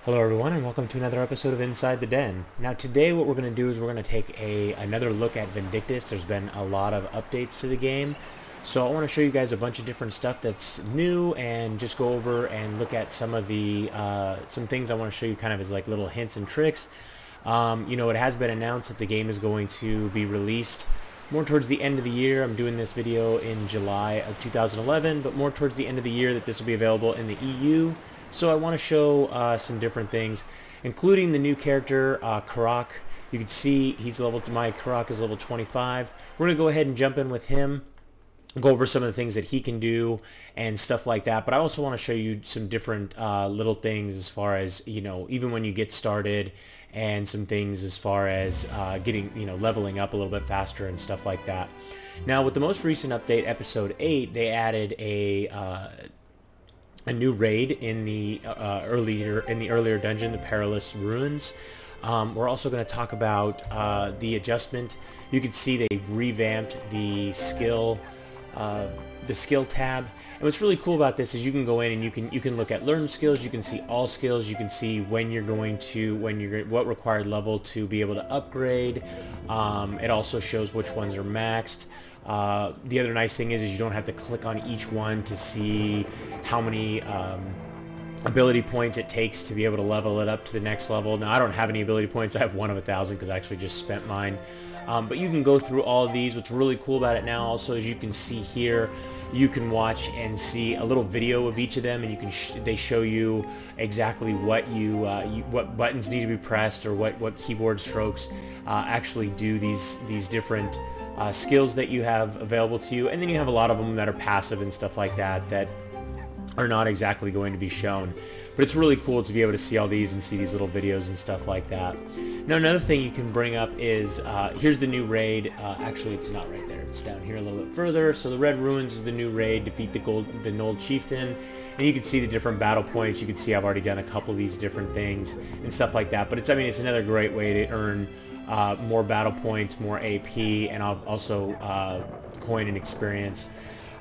Hello everyone and welcome to another episode of Inside the Den. Now today what we're going to do is we're going to take another look at Vindictus. There's been a lot of updates to the game. So I want to show you guys a bunch of different stuff that's new and just go over and look at some of the some things I want to show you kind of as like little hints and tricks. It has been announced that the game is going to be released more towards the end of the year. I'm doing this video in July of 2011, but more towards the end of the year that this will be available in the EU. So I want to show some different things, including the new character, Karok. You can see my Karok is level 25. We're going to go ahead and jump in with him, go over some of the things that he can do and stuff like that. But I also want to show you some different little things as far as, even when you get started, and some things as far as getting, leveling up a little bit faster and stuff like that. Now, with the most recent update, episode 8, they added a new raid in the earlier dungeon, the Perilous Ruins. We're also going to talk about the adjustment. You can see they revamped the skill tab. And what's really cool about this is you can go in and you can look at learned skills. You can see all skills. You can see when you're going to what required level to be able to upgrade. It also shows which ones are maxed. The other nice thing is you don't have to click on each one to see how many ability points it takes to be able to level it up to the next level. Now I don't have any ability points. I have 1 of 1,000 because I actually just spent mine. But you can go through all of these. What's really cool about it now also is you can see here, you can watch and see a little video of each of them, and you can they show you exactly what what buttons need to be pressed, or what keyboard strokes actually do these different skills that you have available to you. And then you have a lot of them that are passive and stuff like that are not exactly going to be shown. But it's really cool to be able to see all these and see these little videos and stuff like that. Now another thing you can bring up is, here's the new raid. Actually it's not right there, it's down here a little bit further. So the Red Ruins is the new raid, defeat the Nold Chieftain. And you can see the different battle points. You can see I've already done a couple of these different things and stuff like that. But it's another great way to earn more battle points, more AP, and also coin and experience.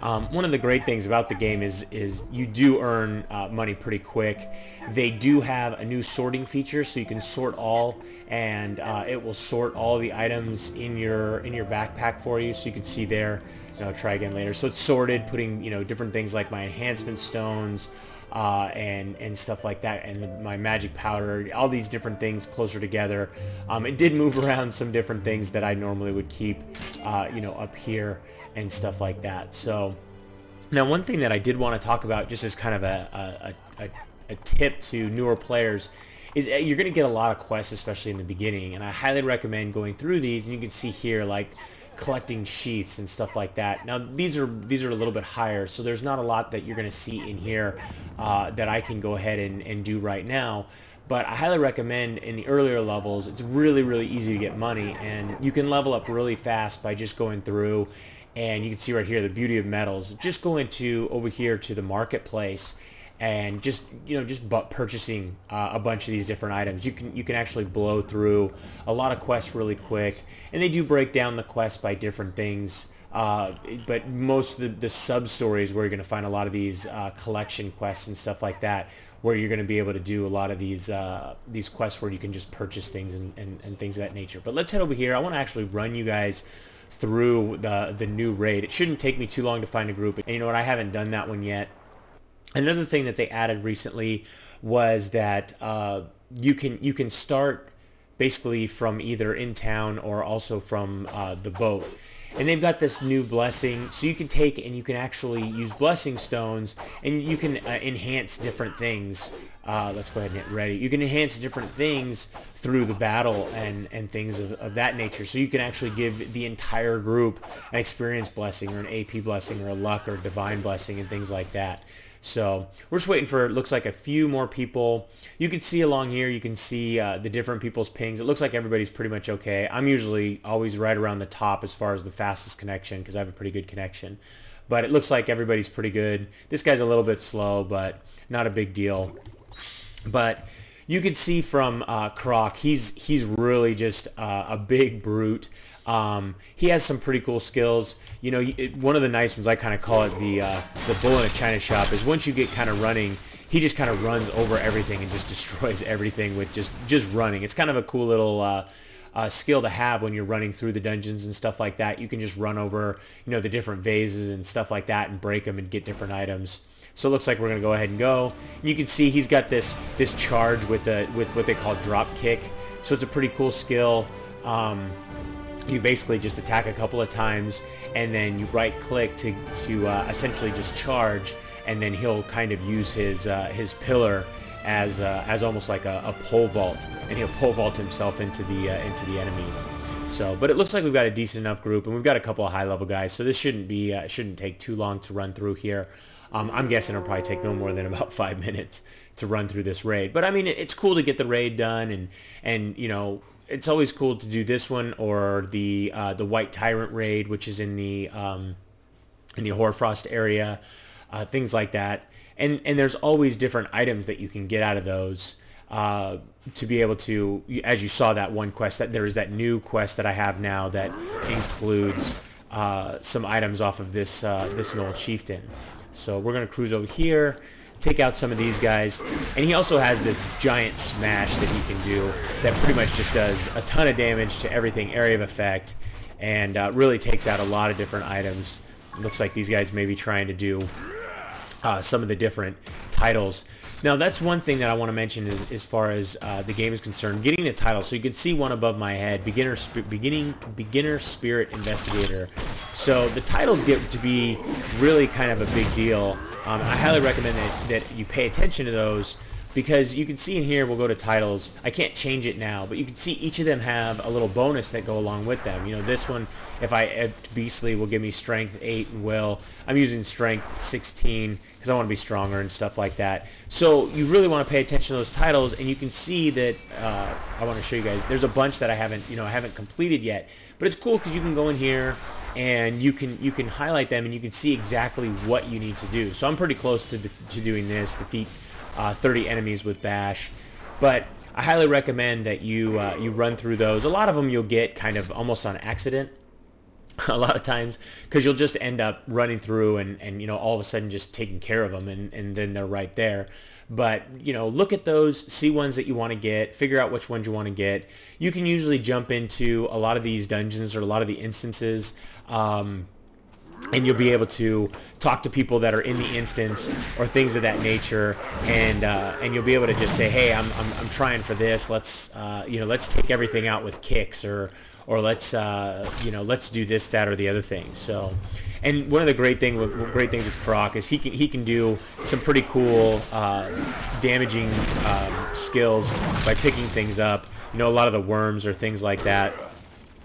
One of the great things about the game is you do earn money pretty quick. They do have a new sorting feature, so you can sort all, and it will sort all the items in your backpack for you. So you can see there, try again later. So it's sorted, putting different things like my enhancement stones and stuff like that, and my magic powder, all these different things closer together. It did move around some different things that I normally would keep up here and stuff like that. So now one thing that I did want to talk about, just as kind of a tip to newer players, is you're going to get a lot of quests, especially in the beginning, and I highly recommend going through these. And you can see here, like, collecting sheaths and stuff like that. Now these are a little bit higher, so there's not a lot that you're going to see in here that I can go ahead and do right now. But I highly recommend in the earlier levels. It's really easy to get money, and you can level up really fast by just going through. And you can see right here the beauty of metals. Just go into over here to the marketplace and just purchasing a bunch of these different items. You can actually blow through a lot of quests really quick, and they do break down the quests by different things. But most of the sub stories where you're going to find a lot of these collection quests and stuff like that, where you're going to be able to do a lot of these quests where you can just purchase things and things of that nature. But let's head over here. I want to actually run you guys through the new raid. It shouldn't take me too long to find a group, and you know what, I haven't done that one yet. Another thing that they added recently was that you can start basically from either in town or also from the boat. And they've got this new blessing, so you can take and you can actually use blessing stones, and you can enhance different things. Let's go ahead and get ready. You can enhance different things through the battle and things of that nature. So you can actually give the entire group an experience blessing, or an AP blessing, or a luck or divine blessing, and things like that. So we're just waiting for, it looks like, a few more people. You can see along here, you can see the different people's pings. It looks like everybody's pretty much okay. I'm usually always right around the top as far as the fastest connection, because I have a pretty good connection. But it looks like everybody's pretty good. This guy's a little bit slow, but not a big deal. But you can see from Karok, he's really just a big brute. He has some pretty cool skills. You know, one of the nice ones, I kind of call it the bull in a china shop, is once you get kind of running, he just kind of runs over everything and just destroys everything with just running. It's kind of a cool little skill to have when you're running through the dungeons and stuff like that. You can just run over, you know, the different vases and stuff like that and break them and get different items. So it looks like we're going to go ahead and go. And you can see he's got this charge with what they call drop kick. So it's a pretty cool skill. You basically just attack a couple of times and then you right click to essentially just charge, and then he'll kind of use his pillar as almost like a pole vault, and he'll pole vault himself into the enemies. So, but it looks like we've got a decent enough group, and we've got a couple of high level guys, so this shouldn't take too long to run through here. I'm guessing it'll probably take no more than about 5 minutes to run through this raid. But I mean, it's cool to get the raid done, and you know, it's always cool to do this one or the White Tyrant raid, which is in the Hoarfrost area, things like that. And there's always different items that you can get out of those to be able to, as you saw that one quest, that there is that new quest that I have now that includes some items off of this Gnoll Chieftain. So we're gonna cruise over here, take out some of these guys, and he also has this giant smash that he can do that pretty much just does a ton of damage to everything, area of effect, and really takes out a lot of different items. It looks like these guys may be trying to do some of the different titles. Now that's one thing that I want to mention is, as far as the game is concerned, getting the title. So you can see one above my head, Beginner Spirit Investigator. So the titles get to be really kind of a big deal. I highly recommend that you pay attention to those, because you can see in here, we'll go to titles. I can't change it now, but you can see each of them have a little bonus that go along with them. You know, this one, if I add Beastly, will give me Strength 8 and Will. I'm using Strength 16 because I want to be stronger and stuff like that. So you really want to pay attention to those titles, and you can see that I want to show you guys. There's a bunch that I haven't completed yet, but it's cool because you can go in here and you can highlight them and you can see exactly what you need to do. So I'm pretty close to doing this, defeat 30 enemies with Bash, but I highly recommend that you run through those. A lot of them you'll get kind of almost on accident a lot of times, because you'll just end up running through and you know, all of a sudden just taking care of them, and then they're right there. But you know, look at those, see ones that you want to get, figure out which ones you want to get. You can usually jump into a lot of these dungeons or a lot of the instances, and you'll be able to talk to people that are in the instance or things of that nature, and you'll be able to just say, hey, I'm trying for this. Let's you know, let's take everything out with kicks, or let's you know, let's do this, that, or the other thing. So, and one of the great things with Karok is he can do some pretty cool damaging skills by picking things up. You know, a lot of the worms or things like that,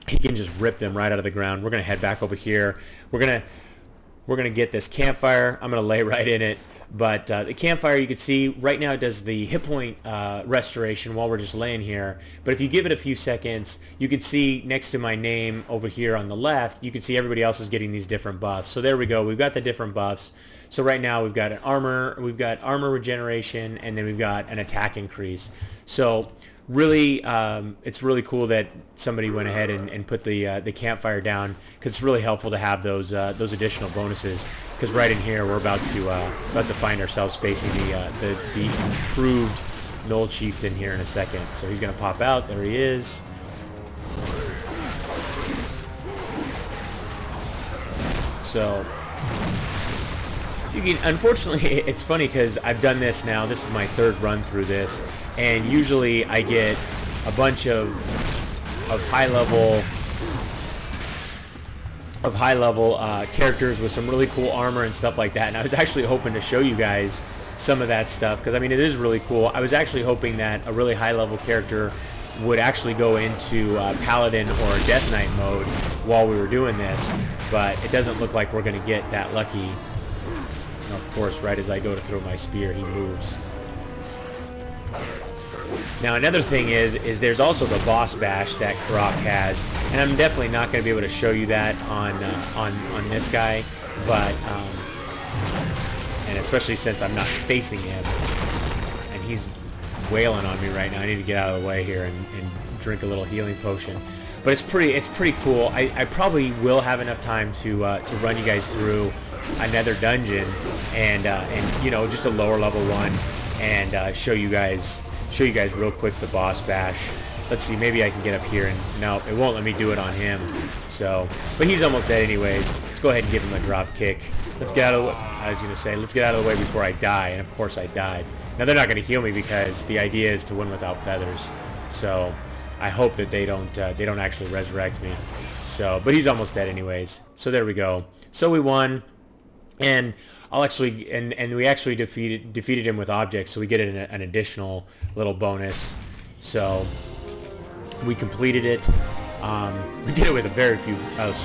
he can just rip them right out of the ground. We're gonna head back over here. We're gonna get this campfire. I'm gonna lay right in it. But the campfire, you can see right now it does the hit point restoration while we're just laying here. But if you give it a few seconds, you can see next to my name over here on the left, you can see everybody else is getting these different buffs. So there we go. We've got the different buffs. So right now we've got armor regeneration, and then we've got an attack increase. So really, it's really cool that somebody went ahead and put the campfire down, because it's really helpful to have those additional bonuses. Because right in here, we're about to find ourselves facing the improved Gnoll Chieftain here in a second. So he's gonna pop out. There he is. So you can, unfortunately, it's funny because I've done this now. This is my third run through this, and usually I get a bunch of high level characters with some really cool armor and stuff like that. And I was actually hoping to show you guys some of that stuff, because I mean, it is really cool. I was actually hoping that a really high level character would actually go into Paladin or Death Knight mode while we were doing this, but it doesn't look like we're going to get that lucky. And of course, right as I go to throw my spear, he moves. Now another thing is there's also the boss bash that Karok has, and I'm definitely not going to be able to show you that on this guy, but and especially since I'm not facing him and he's wailing on me right now. I need to get out of the way here and drink a little healing potion. But it's pretty cool. I probably will have enough time to run you guys through another dungeon, and you know, just a lower level one. and show you guys real quick the boss bash. Let's see, maybe I can get up here, and no, it won't let me do it on him. So, but he's almost dead anyways. Let's go ahead and give him a drop kick. Let's get out of the way. I was gonna say, let's get out of the way before I die, and of course I died. Now they're not gonna heal me because the idea is to win without feathers. So I hope that they don't actually resurrect me. So, but he's almost dead anyways. So there we go. So we won, and I'll actually and we actually defeated him with objects, so we get an additional little bonus. So we completed it. We did it with a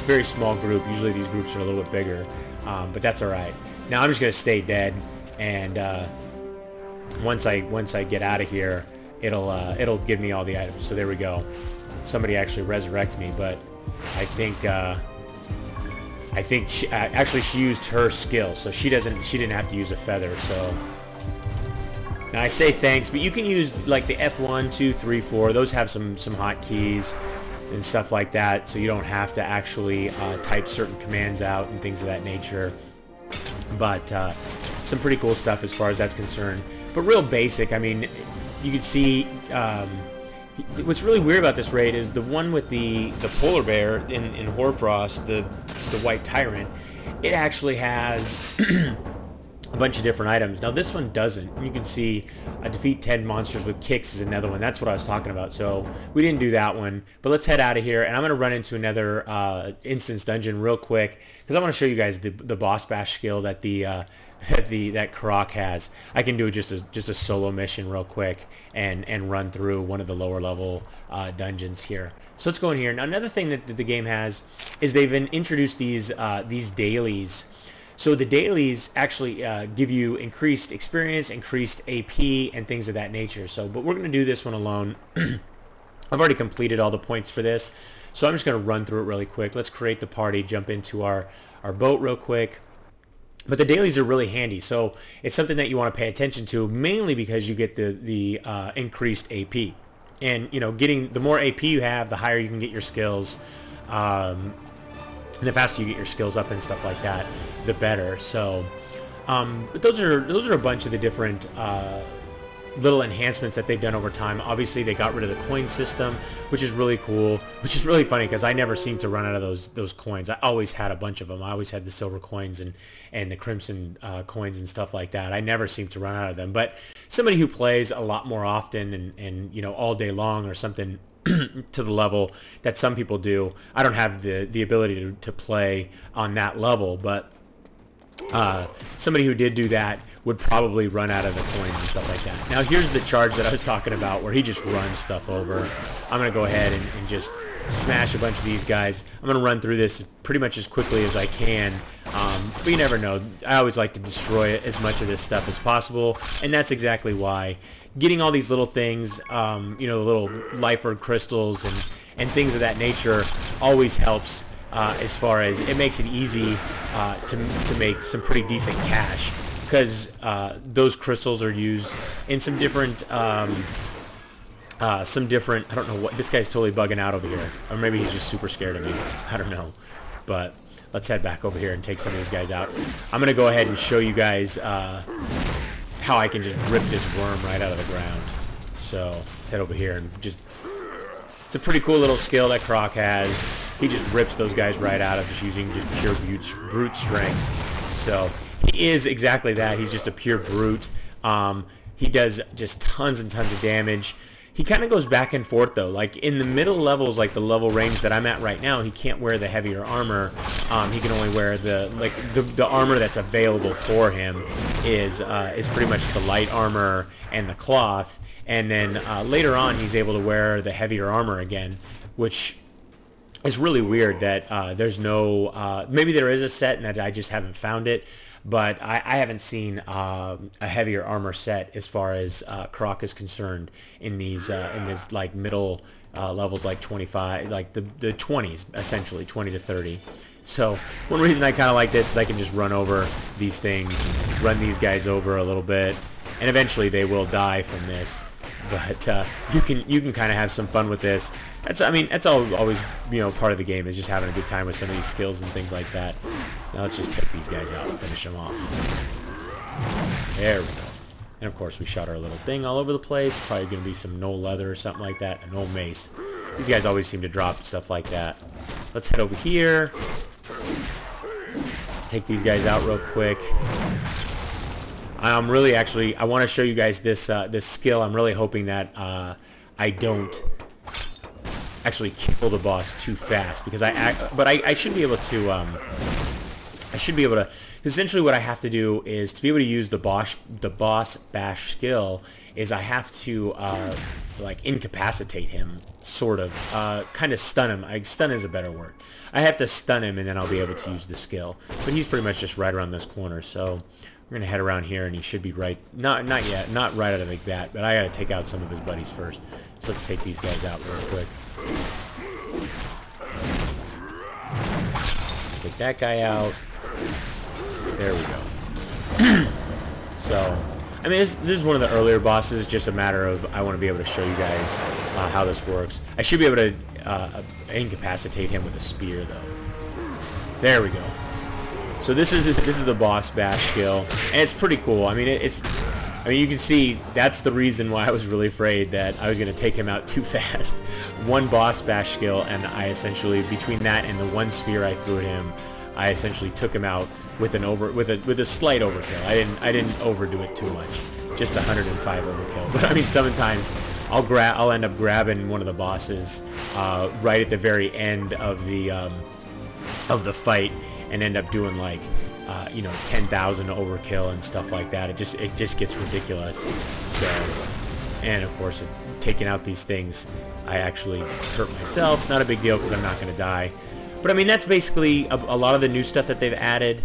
very small group. Usually these groups are a little bit bigger, but that's all right. Now I'm just gonna stay dead, and once I get out of here, it'll give me all the items. So there we go. Somebody actually resurrected me, but I think actually she used her skill, so she didn't have to use a feather. So now I say thanks, but you can use like the F1, 2, 3, 4. Those have some hotkeys and stuff like that, so you don't have to actually type certain commands out and things of that nature. But some pretty cool stuff as far as that's concerned. But real basic. I mean, you can see what's really weird about this raid is the one with the polar bear in Hoarfrost, the white tyrant. It actually has a bunch of different items. Now this one doesn't. You can see defeat 10 monsters with kicks is another one. That's what I was talking about. So we didn't do that one, but let's head out of here, and I'm going to run into another instance dungeon real quick because I want to show you guys the boss bash skill that that Karok has. I can do just a solo mission real quick and run through one of the lower level dungeons here. So let's go in here. Now another thing that the game has is they've introduced these dailies. So the dailies actually give you increased experience, increased AP, and things of that nature. So, but we're going to do this one alone. I've already completed all the points for this, so I'm just going to run through it really quick. Let's create the party, jump into our boat real quick. But the dailies are really handy, so it's something that you want to pay attention to, mainly because you get the increased AP. And, you know, the more AP you have, the higher you can get your skills. And the faster you get your skills up and stuff like that, the better. So, but those are a bunch of the different little enhancements that they've done over time. Obviously, they got rid of the coin system, which is really cool. Which is really funny because I never seem to run out of those coins. I always had a bunch of them. I always had the silver coins and the crimson coins and stuff like that. I never seem to run out of them. But somebody who plays a lot more often and you know, all day long or something to the level that some people do. I don't have the ability to play on that level, but somebody who did do that would probably run out of the coins and stuff like that. Now here's the charge that I was talking about where he just runs stuff over. I'm going to go ahead and just smash a bunch of these guys. I'm going to run through this pretty much as quickly as I can, but you never know. I always like to destroy as much of this stuff as possible, and that's exactly why. Getting all these little things, you know, little lifer crystals and things of that nature always helps as far as it makes it easy to make some pretty decent cash, because those crystals are used in some different, I don't know what, this guy's totally bugging out over here, or maybe he's just super scared of me, I don't know, but let's head back over here and take some of these guys out. I'm going to go ahead and show you guys how I can just rip this worm right out of the ground. So let's head over here and just, it's a pretty cool little skill that Karok has. He just rips those guys right out of just using just pure brute strength. So he is exactly that. He's just a pure brute. He does just tons and tons of damage. He kind of goes back and forth though. Like in the middle levels, like the level range that I'm at right now, he can't wear the heavier armor. He can only wear the armor that's available for him is pretty much the light armor and the cloth. And then later on, he's able to wear the heavier armor again, which is really weird that there's no. Maybe there is a set and that I just haven't found it. But I haven't seen a heavier armor set as far as Karok is concerned in these like middle levels, like 25, like the 20s, essentially 20 to 30. So one reason I kind of like this is I can just run over these things, run these guys over a little bit, and eventually they will die from this. But you can kind of have some fun with this. I mean that's always, you know, part of the game, is just having a good time with some of these skills and things like that. Now let's just take these guys out and finish them off. There we go. And of course, we shot our little thing all over the place. Probably going to be some no leather or something like that. An old mace. These guys always seem to drop stuff like that. Let's head over here. Take these guys out real quick. I'm really I want to show you guys this this skill. I'm really hoping that I don't actually kill the boss too fast, because I should be able to essentially what I have to do is, to be able to use the boss bash skill, is I have to like incapacitate him, sort of, kind of stun him. Stun is a better word. I have to stun him, and then I'll be able to use the skill. But he's pretty much just right around this corner, so we're gonna head around here, and he should be right. Not yet, not right out of the bat, but I gotta take out some of his buddies first. So let's take these guys out real quick. Take that guy out. There we go. So, I mean, this is one of the earlier bosses. It's just a matter of, I want to be able to show you guys how this works. I should be able to incapacitate him with a spear, though. There we go. So this is the boss bash skill, and it's pretty cool. I mean, I mean, you can see that's the reason why I was really afraid that I was going to take him out too fast. One boss bash skill, and I essentially, between that and the one spear I threw at him, I essentially took him out with a slight overkill. I didn't overdo it too much. Just 105 overkill. But I mean, sometimes I'll end up grabbing one of the bosses right at the very end of the fight, and end up doing like you know, 10,000 overkill and stuff like that. It just gets ridiculous. So, and of course, taking out these things, I actually hurt myself. Not a big deal, because I'm not going to die. But I mean, that's basically a lot of the new stuff that they've added.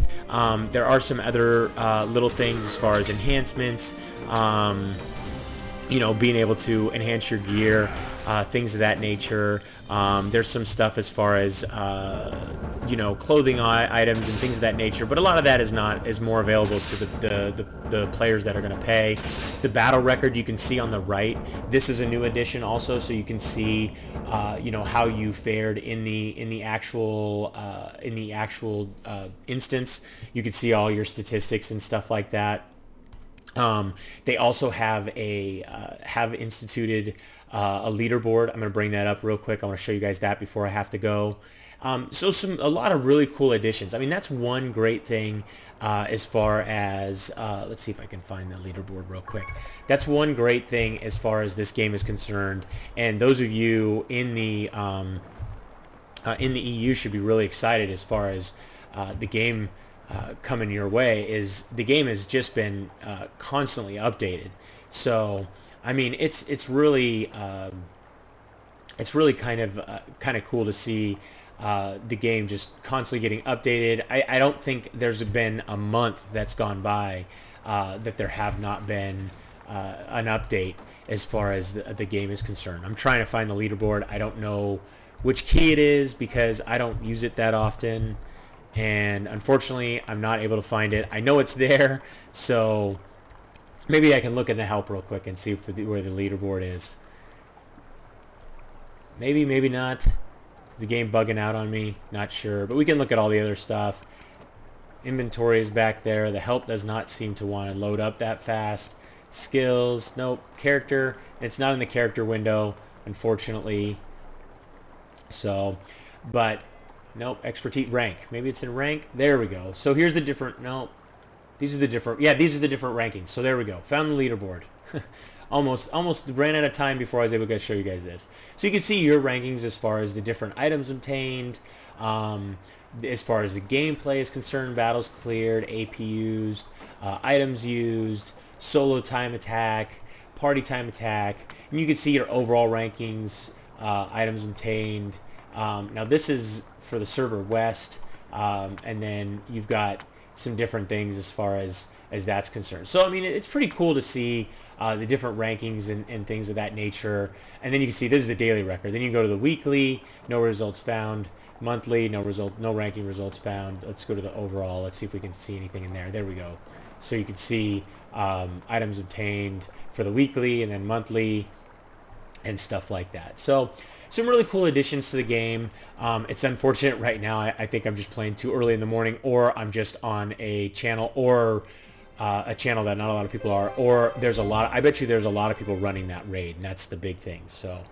There are some other little things as far as enhancements. You know, being able to enhance your gear, things of that nature. There's some stuff as far as you know, clothing items and things of that nature, but a lot of that is more available to the players that are going to pay. The battle record you can see on the right. This is a new addition also, so you can see you know, how you fared in the actual instance. You can see all your statistics and stuff like that. They also have instituted a leaderboard. I'm going to bring that up real quick. I want to show you guys that before I have to go. So a lot of really cool additions. I mean, that's one great thing as far as let's see if I can find the leaderboard real quick. That's one great thing as far as this game is concerned. And those of you in the EU should be really excited as far as the game coming your way. Is the game has just been constantly updated. So I mean, it's really kind of cool to see the game just constantly getting updated. I don't think there's been a month that's gone by that there have not been an update as far as the game is concerned. I'm trying to find the leaderboard. I don't know which key it is, because I don't use it that often, and unfortunately I'm not able to find it. I know it's there, so maybe I can look in the help real quick and see where the leaderboard is. Maybe not. The game bugging out on me, not sure, but we can look at all the other stuff. Inventory is back there. The help does not seem to want to load up that fast. Skills, nope. Character, it's not in the character window, unfortunately. So, but nope. Expertise, rank, maybe it's in rank. There we go. So here's the different, nope, these are the different, yeah, these are the different rankings. So there we go, found the leaderboard. Almost ran out of time before I was able to show you guys this. So you can see your rankings as far as the different items obtained, as far as the gameplay is concerned, battles cleared, AP used, items used, solo time attack, party time attack, and you can see your overall rankings, items obtained. Now this is for the server West, and then you've got some different things as far as that's concerned. So I mean, it's pretty cool to see the different rankings and things of that nature. And then you can see this is the daily record. Then you go to the weekly, no results found. Monthly, no ranking results found. Let's go to the overall. Let's see if we can see anything in there. There we go. So you can see items obtained for the weekly and then monthly and stuff like that. So some really cool additions to the game. It's unfortunate right now. I think I'm just playing too early in the morning, or I'm just on a channel, or a channel that not a lot of people are, or I bet you there's a lot of people running that raid, and that's the big thing. So,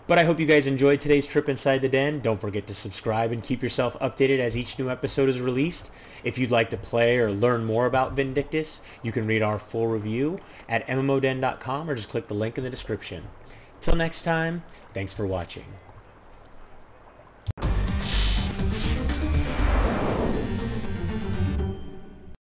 but I hope you guys enjoyed today's trip inside the den. Don't forget to subscribe and keep yourself updated as each new episode is released. If you'd like to play or learn more about Vindictus, you can read our full review at mmoden.com or just click the link in the description. Till next time, thanks for watching.